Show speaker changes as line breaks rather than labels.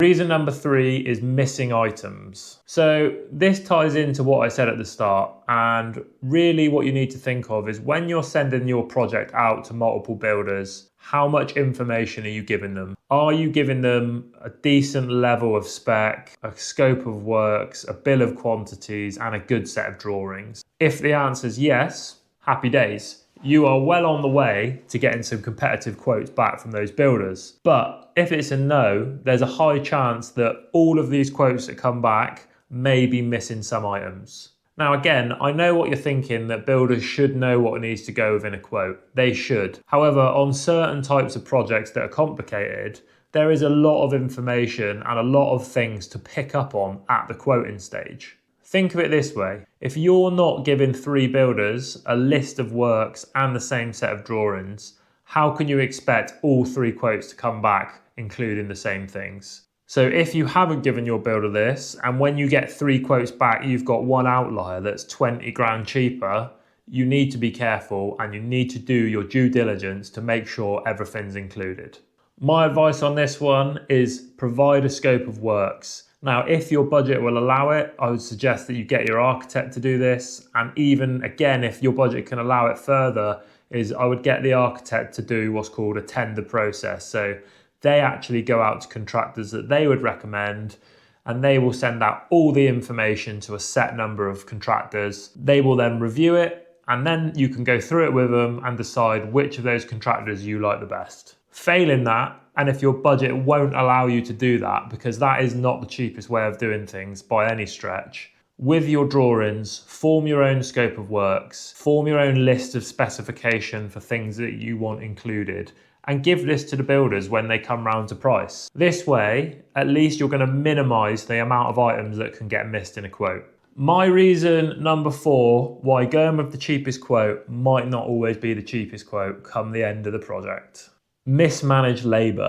Reason number 3 is missing items. So this ties into what I said at the start, and really what you need to think of is when you're sending your project out to multiple builders, how much information are you giving them? Are you giving them a decent level of spec, a scope of works, a bill of quantities, and a good set of drawings? If the answer is yes, happy days. You are well on the way to getting some competitive quotes back from those builders. But if it's a no, there's a high chance that all of these quotes that come back may be missing some items. Now again, I know what you're thinking, that builders should know what needs to go within a quote. They should. However, on certain types of projects that are complicated, there is a lot of information and a lot of things to pick up on at the quoting stage. Think of it this way, if you're not giving 3 builders a list of works and the same set of drawings, how can you expect all 3 quotes to come back including the same things? So if you haven't given your builder this, and when you get 3 quotes back you've got one outlier that's 20 grand cheaper, you need to be careful and you need to do your due diligence to make sure everything's included. My advice on this one is provide a scope of works. Now, if your budget will allow it, I would suggest that you get your architect to do this. And even again, if your budget can allow it further, I would get the architect to do what's called a tender process. So they actually go out to contractors that they would recommend, and they will send out all the information to a set number of contractors. They will then review it, and then you can go through it with them and decide which of those contractors you like the best. Failing that, and if your budget won't allow you to do that, because that is not the cheapest way of doing things by any stretch, with your drawings, form your own scope of works, form your own list of specification for things that you want included, and give this to the builders when they come round to price. This way, at least you're going to minimise the amount of items that can get missed in a quote. My reason number 4 why going with the cheapest quote might not always be the cheapest quote come the end of the project. Mismanaged labour.